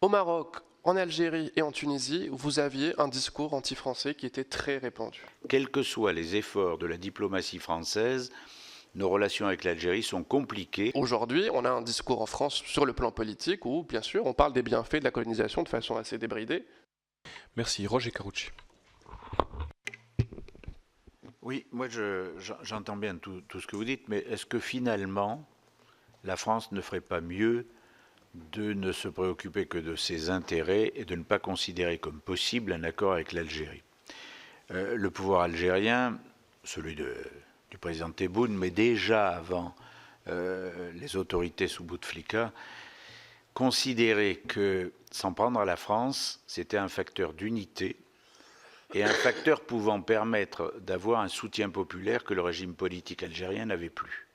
Au Maroc, en Algérie et en Tunisie, vous aviez un discours anti-français qui était très répandu. Quels que soient les efforts de la diplomatie française, nos relations avec l'Algérie sont compliquées. Aujourd'hui, on a un discours en France sur le plan politique où, bien sûr, on parle des bienfaits de la colonisation de façon assez débridée. Merci. Roger Carucci. Oui, moi j'entends bien tout ce que vous dites, mais est-ce que finalement la France ne ferait pas mieux de ne se préoccuper que de ses intérêts et de ne pas considérer comme possible un accord avec l'Algérie? Le pouvoir algérien, celui du président Tebboune, mais déjà avant les autorités sous Bouteflika, considérait que s'en prendre à la France, c'était un facteur d'unité et un facteur pouvant permettre d'avoir un soutien populaire que le régime politique algérien n'avait plus.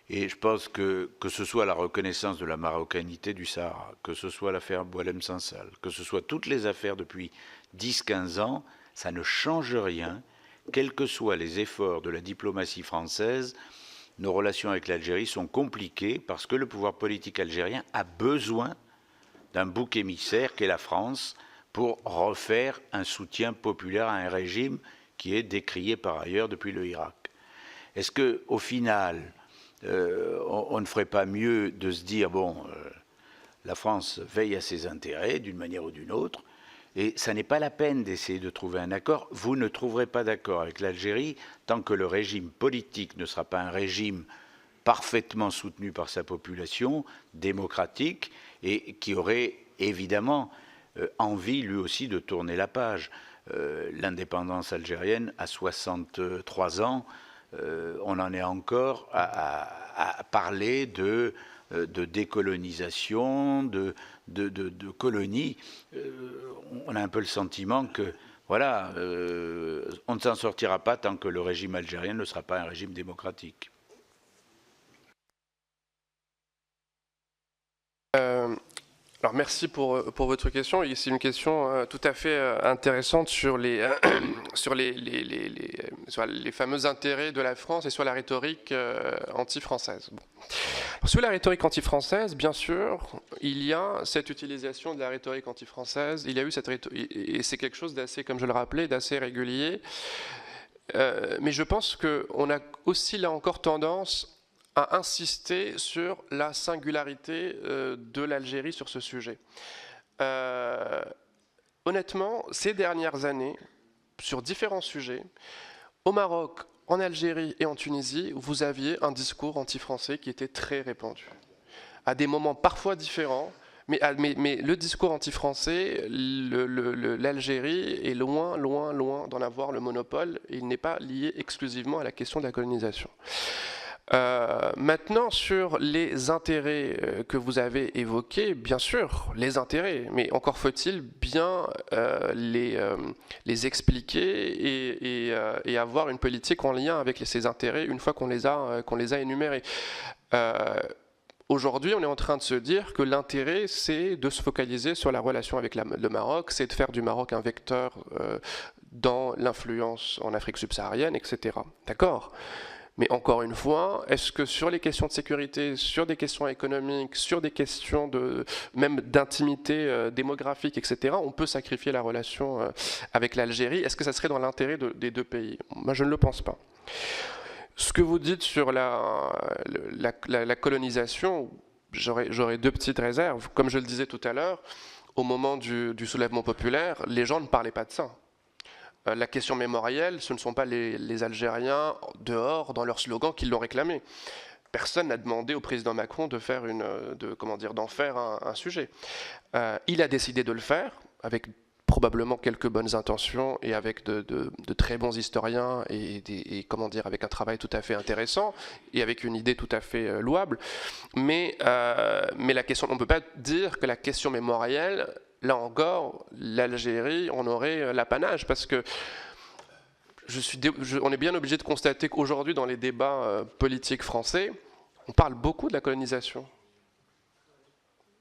Et je pense que ce soit la reconnaissance de la marocanité du Sahara, que ce soit l'affaire Boualem Sansal, que ce soit toutes les affaires depuis 10-15 ans, ça ne change rien, quels que soient les efforts de la diplomatie française. Nos relations avec l'Algérie sont compliquées parce que le pouvoir politique algérien a besoin d'un bouc émissaire qu'est la France pour refaire un soutien populaire à un régime qui est décrié par ailleurs depuis le Irak. Est-ce qu'au final, on ne ferait pas mieux de se dire, bon, la France veille à ses intérêts d'une manière ou d'une autre, et ça n'est pas la peine d'essayer de trouver un accord. Vous ne trouverez pas d'accord avec l'Algérie tant que le régime politique ne sera pas un régime parfaitement soutenu par sa population, démocratique, et qui aurait évidemment envie lui aussi de tourner la page. L'indépendance algérienne à 63 ans, on en est encore à parler de décolonisation, de colonies. On a un peu le sentiment que, voilà, on ne s'en sortira pas tant que le régime algérien ne sera pas un régime démocratique. Alors merci pour votre question. C'est une question tout à fait intéressante sur sur les fameux intérêts de la France et sur la rhétorique anti-française. Bon. Sur la rhétorique anti-française, bien sûr, il y a cette utilisation de la rhétorique anti-française. Il y a eu cette rhétorique, et c'est quelque chose d'assez, comme je le rappelais, d'assez régulier. Mais je pense qu'on a aussi là encore tendance à insister sur la singularité de l'Algérie sur ce sujet. Honnêtement, ces dernières années, sur différents sujets, au Maroc, en Algérie et en Tunisie, vous aviez un discours anti-français qui était très répandu. À des moments parfois différents, mais le discours anti-français, l'Algérie est loin, loin, loin d'en avoir le monopole. Et il n'est pas lié exclusivement à la question de la colonisation. Maintenant, sur les intérêts que vous avez évoqués, bien sûr, les intérêts, mais encore faut-il bien les expliquer et avoir une politique en lien avec ces intérêts une fois qu'on les a énumérés. Aujourd'hui, on est en train de se dire que l'intérêt, c'est de se focaliser sur la relation avec le Maroc, c'est de faire du Maroc un vecteur dans l'influence en Afrique subsaharienne, etc. D'accord ? Mais encore une fois, est-ce que sur les questions de sécurité, sur des questions économiques, sur des questions même d'intimité démographique, etc., on peut sacrifier la relation avec l'Algérie? Est-ce que ça serait dans l'intérêt des deux pays? Moi, je ne le pense pas. Ce que vous dites sur la colonisation, j'aurais deux petites réserves. Comme je le disais tout à l'heure, au moment du soulèvement populaire, les gens ne parlaient pas de ça. La question mémorielle, ce ne sont pas les Algériens dehors dans leur slogan qui l'ont réclamé. Personne n'a demandé au président Macron d'en faire un sujet. Il a décidé de le faire avec probablement quelques bonnes intentions et avec de très bons historiens et avec un travail tout à fait intéressant et avec une idée tout à fait louable. Mais la question, on ne peut pas dire que la question mémorielle, là encore, l'Algérie en aurait l'apanage parce que on est bien obligé de constater qu'aujourd'hui, dans les débats politiques français, on parle beaucoup de la colonisation.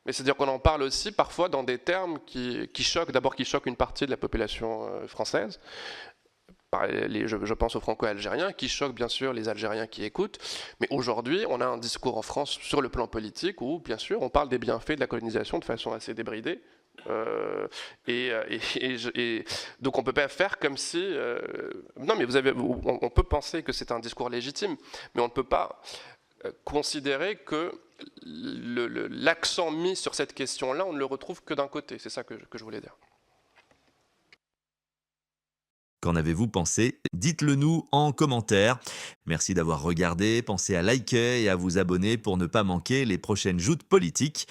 Mais c'est-à-dire qu'on en parle aussi parfois dans des termes qui choquent, d'abord qui choquent une partie de la population française, je pense aux Franco-Algériens, qui choquent bien sûr les Algériens qui écoutent. Mais aujourd'hui, on a un discours en France sur le plan politique où, bien sûr, on parle des bienfaits de la colonisation de façon assez débridée. Donc on peut pas faire comme si non, mais on peut penser que c'est un discours légitime, mais on ne peut pas considérer que l'accent mis sur cette question-là, on ne le retrouve que d'un côté. C'est ça que je voulais dire. Qu'en avez-vous pensé? Dites-le nous en commentaire. Merci d'avoir regardé, pensez à liker et à vous abonner pour ne pas manquer les prochaines joutes politiques.